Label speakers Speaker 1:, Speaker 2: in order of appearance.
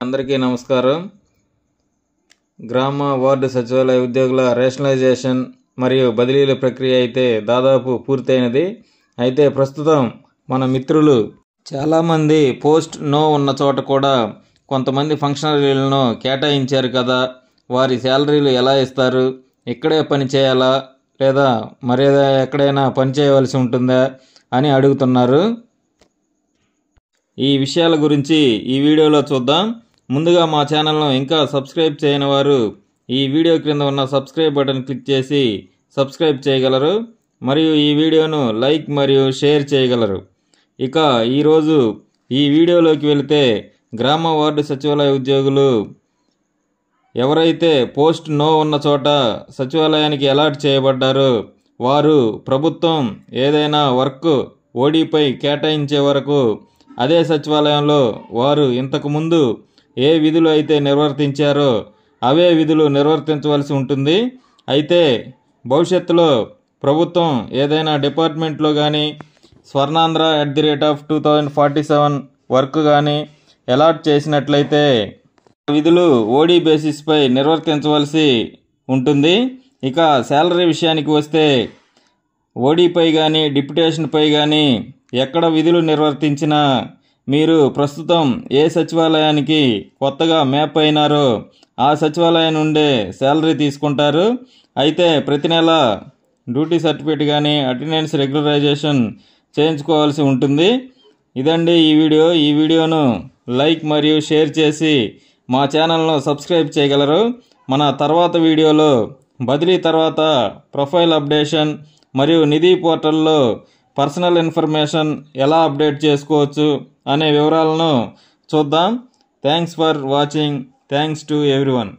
Speaker 1: అందరికీ నమస్కారం. గ్రామ వార్డు సచివాలయ ఉద్యోగుల రేషనలైజేషన్ మరియు బదిలీల ప్రక్రియ అయితే దాదాపు పూర్తయినది. అయితే ప్రస్తుతం మన మిత్రులు చాలామంది పోస్ట్ నో ఉన్న చోట కూడా కొంతమంది ఫంక్షనరీలను కేటాయించారు కదా, వారి శాలరీలు ఎలా ఇస్తారు, ఇక్కడే పని చేయాలా లేదా మరేదా ఎక్కడైనా పని చేయవలసి ఉంటుందా అని అడుగుతున్నారు. ఈ విషయాల గురించి ఈ వీడియోలో చూద్దాం. ముందుగా మా ఛానల్ను ఇంకా సబ్స్క్రైబ్ చేయని వారు ఈ వీడియో క్రింద ఉన్న సబ్స్క్రైబ్ బటన్ క్లిక్ చేసి సబ్స్క్రైబ్ చేయగలరు మరియు ఈ వీడియోను లైక్ మరియు షేర్ చేయగలరు. ఇక ఈరోజు ఈ వీడియోలోకి వెళితే గ్రామ వార్డు సచివాలయ ఉద్యోగులు ఎవరైతే పోస్ట్ నో ఉన్న చోట సచివాలయానికి అలాట్ చేయబడ్డారో వారు ప్రభుత్వం ఏదైనా వర్క్ ఓడీపై కేటాయించే వరకు అదే సచివాలయంలో వారు ఇంతకుముందు ఏ విధులు అయితే నిర్వర్తించారో అవే విధులు నిర్వర్తించవలసి ఉంటుంది. అయితే భవిష్యత్తులో ప్రభుత్వం ఏదైనా డిపార్ట్మెంట్లో కానీ స్వర్ణాంధ్ర @2047 వర్క్ కానీ అలాట్ చేసినట్లయితే విధులు ఓడీ బేసిస్పై నిర్వర్తించవలసి ఉంటుంది. ఇక శాలరీ విషయానికి వస్తే ఓడీపై కానీ డిప్యుటేషన్పై కానీ ఎక్కడ విధులు నిర్వర్తించినా మీరు ప్రస్తుతం ఏ సచివాలయానికి కొత్తగా మ్యాప్ అయినారో ఆ సచివాలయం నుండే శాలరీ తీసుకుంటారు. అయితే ప్రతి నెల డ్యూటీ సర్టిఫికేట్ కానీ అటెండెన్స్ రెగ్యులరైజేషన్ చేయించుకోవాల్సి ఉంటుంది. ఇదండి ఈ వీడియో. ఈ వీడియోను లైక్ మరియు షేర్ చేసి మా ఛానల్ను సబ్స్క్రైబ్ చేయగలరు. మన తర్వాత వీడియోలో బదిలీ తర్వాత ప్రొఫైల్ అప్డేషన్ మరియు నిధి పోర్టల్లో పర్సనల్ ఇన్ఫర్మేషన్ ఎలా అప్డేట్ చేసుకోవచ్చు అనే వివరాలను చూద్దాం. Thanks for watching. Thanks to everyone.